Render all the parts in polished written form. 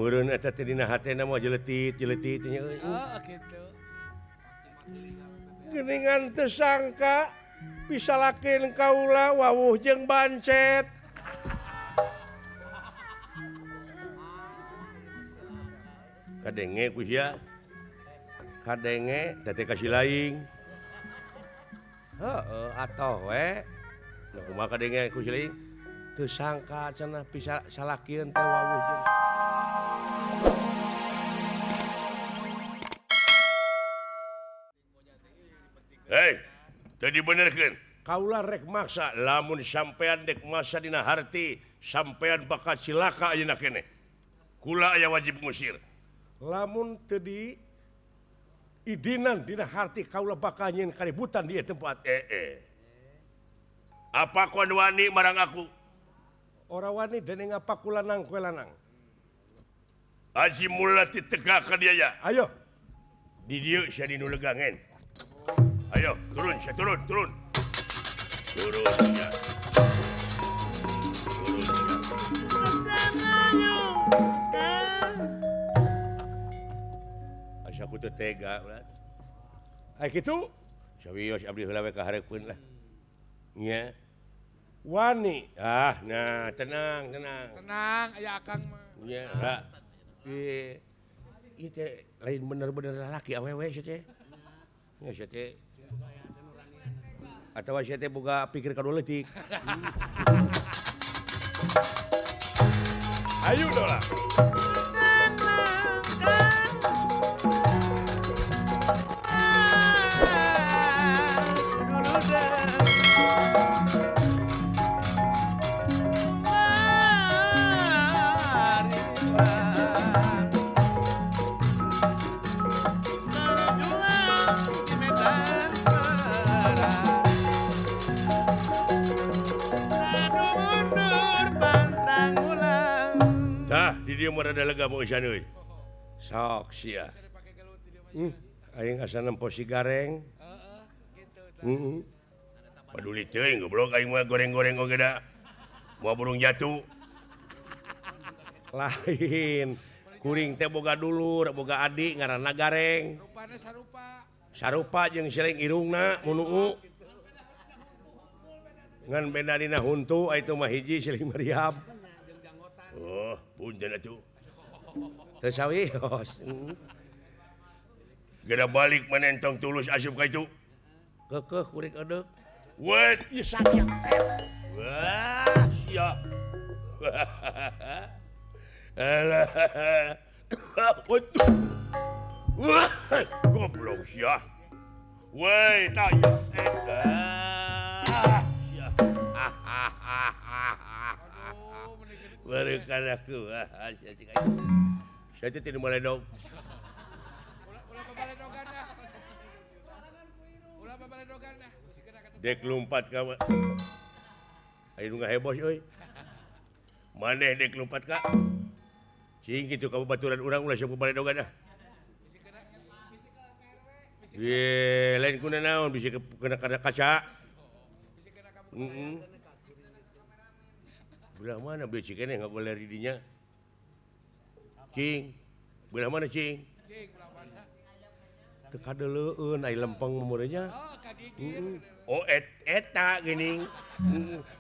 meureun eta teh dina hatena mah jeletit nya euy. Oh gitu. Geuningan teu sangka pisalakeun kaula wawuh jeung bancet. Kadenge ku sia. Kadenge teh kasih laing. Heeh, atoh we. Nah, kumaha kadenge ku sia laing? Teu sangka cenah pisalakeun teh wawuh jeung Hei, tadi benerkeun. Kaula rek maksa lamun sampean dek masa dina harti sampean bakal cilaka ayeuna keneh. Kula aya wajib ngusir. Lamun teu di idinan dina harti kaula bakal nyeun kaributan di tempat. Apa kon wani marang aku? Ora wani dening apa kula nang kue lanang. Aji mula ditegakkeun dia ya. Ayo. Di dieu sia dinu legangen. Ayo, turun, saya turun. Turun ya. Asa aku teu tega, ulah. Ai kitu, sawios abdi heula we kahareupeun lah. Nya. Wani. Nah, tenang. Tenang, aya akang mah. Nya, ieu teh lain bener-bener lalaki awewe sia teh. Nya sia teh atau saya teh boga pikir kadu leutik. Ayo dola. Dia merada lega mau isan euy. Sok sia. Aing asa nempo si gareng. Heeh, gitu. Paduli teuing goblok aing mah goreng-goreng oge da. Moal burung jatuh. Lain. Kuring teh boga dulur, boga adik ngaranna gareng. Rupana sarupa. Sarupa jeung sileng irungna munuu. Ngan beda dina huntu aya mah hiji sileng Maryam. Oh, punten atuh. Teu sawios. Geda balik mana entong tulus asup ka itu. Keukeuh kuring edeuk. Wet, ieu sakit. Wah, sia. Alah. Waduh. Wah, goblok sia. Woi, tanya. Sia. Berikan aku. Saya tidak meledok. Ulah babaledogan dah. Ulah babaledogan dah. Dek lompat ka. Ayo ngaheboh euy. Maneh dek lompat ka. Cing kitu ka baturan urang ulah sok babaledogan dah. Ye, lain kuna naon bisa kena kaca. Belah mana becik keneh enggak boleh ridinya. Cing. Belah mana cing? Cing belah mana? Teu kadeleueun ai lempeng mumurnya. Oh, kagigir. Oh, eta geuning.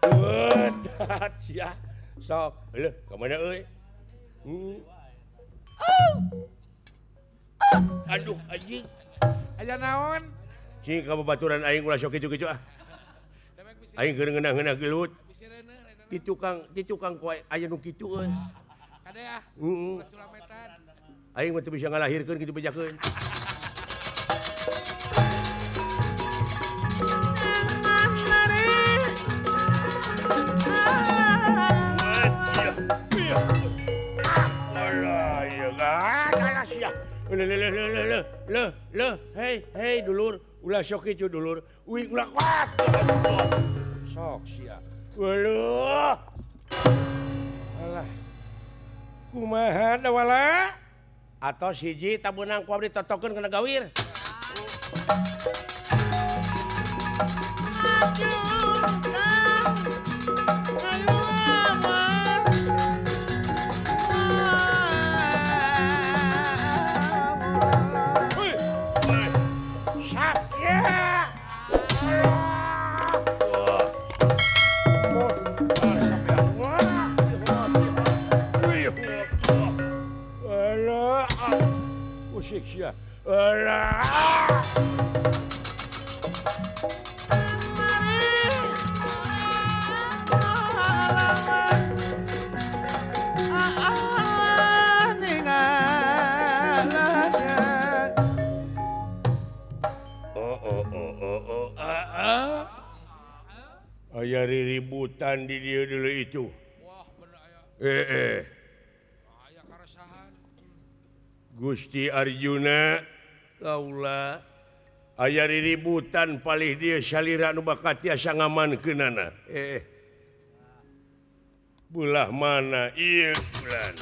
Wedat sia. Sok, leuh ka mana euy? Aduh anjing. Aya naon? Cing ka babaturan aing ulah sok kitu-kitu ah. Aing keur ngeunah-ngeunah gelut. Di tukang ku aya nu kitu euy. Kade ah. Sulametan. Aing mah teu bisa ngalahirkeun kitu bejakeun. Alah, ieu galah sia. Leuh, hei dulur, ulah sok kitu dulur. Uing ulah kuat. Sok sia. Waduh. Alah. Kumaha da wala? Atos hiji tabeunang ku abdi totokeun kana gawir. sia. Alah. Aya riributan di dia dulu itu. Wah, bener aya. Aya karasahan. Gusti Arjuna kaula aya riributan palih dia salira nu bakat tiasa ngamankeunana. Bulah mana ieu bulan.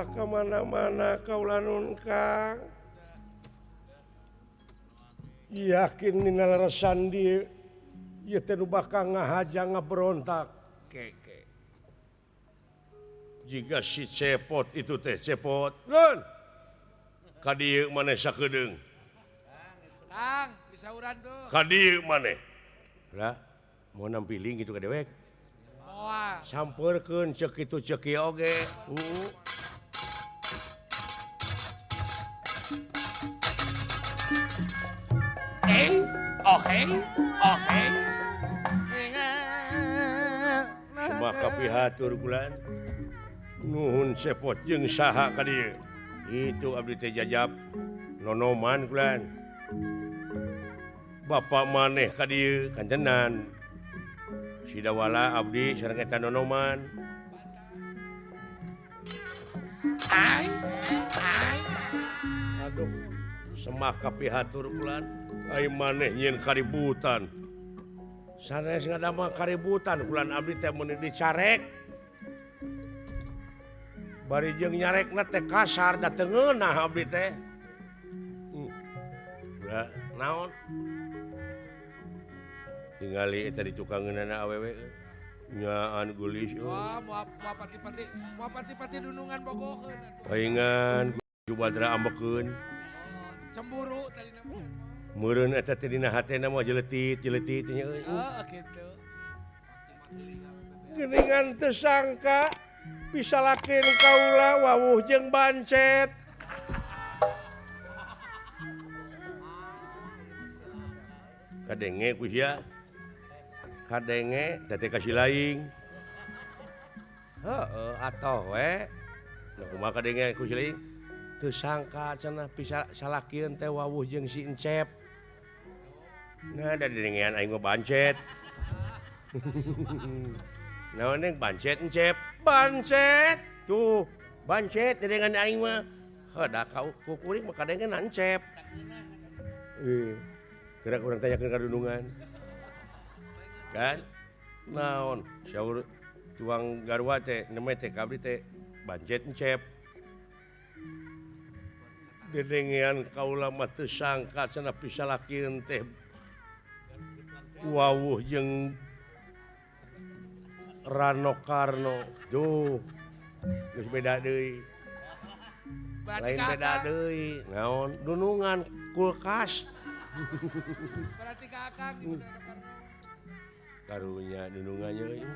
Kemana-mana kaulanun Kang yakin nina leresan dia ieu teh nu bakal ngahaja ngaberontak keke jika si cepot itu teh cepot nun ka dieu maneh sakedeung Kang, disauran tuh. ka dieu maneh lah mau nampiling gitu ka dewek Moal. sampeurkeun ceuk kitu ceuk ieu oge Oke. maka pihatur bulan nuhun sepot jeung saha ka dieu itu abdi teh jajab nonoman bulan bapak maneh ka dieu kantenan sidawala abdi sareng eta nonoman aduh semaka pihatur bulan ai maneh nyeun kaributan sanes ngadamel kaributan bulan abdi teh mun dicarek bari jeung nyarekna teh kasar da teu ngeunah abdi teh naon tingali eta dicukangeunana awewe nyaan gulis Wah, mau pati-pati dunungan bogoheun. paingan Jubadra ambekeun Cemburu tadi namanya. meureun eta teh dina hatena mah jeletit nya euy Gitu. geuningan teu sangka pisalakeun kaula wawuh jeung bancet kadenge ku sia kadenge teh kasih laing heeh atoh we nah kumaha kadenge ku si laing teu sangka cenah pisalakeun teh wawuh jeung si Encep nah da dengean aing mah bancet naon neng bancet Encep bancet tuh bancet dengan aing mah heuda kau kukuring mah kadenge Encep gerak urang tanyakeun kadunungan kan naon saur tuang garwa teh neme teh kabri teh bancet Encep dedengean kaula mah teu sangka cenah pisalakeun teh wawuh jeung Rano Karno duh geus beda deui lain beda deui naon dunungan kulkas Berarti kakak gitu Rano Karno. karunya dunungannya euy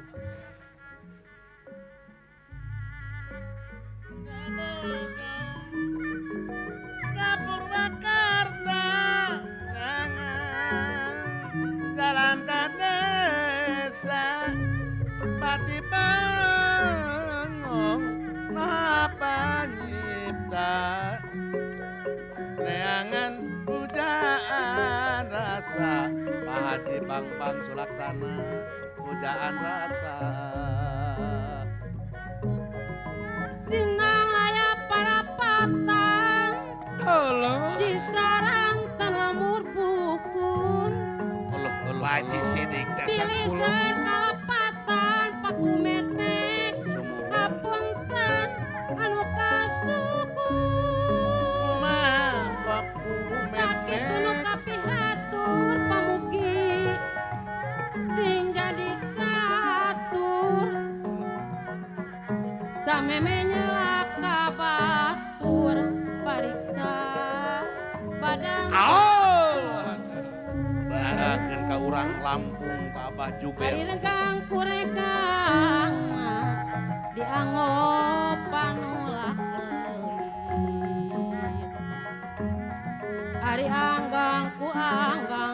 Ka Purwakarta jalan ka desa pati bangong napa nyipta neangan pujaan rasa Pak Haji Bang Sulaksana pujaan rasa Sinang laya para patang Cisarang telemur bukun Baji sidik cacat kulo. Pilisan kalepatan pakumetek Kapunten anu kasuku kumaha waktu Sakit nu kapihatur pamugi kabatur pariksa badan barakeun ka urang Lampung ka Abah Ari Jubel regang kurekang diangopan ulah leuit Ari anggang ku anggang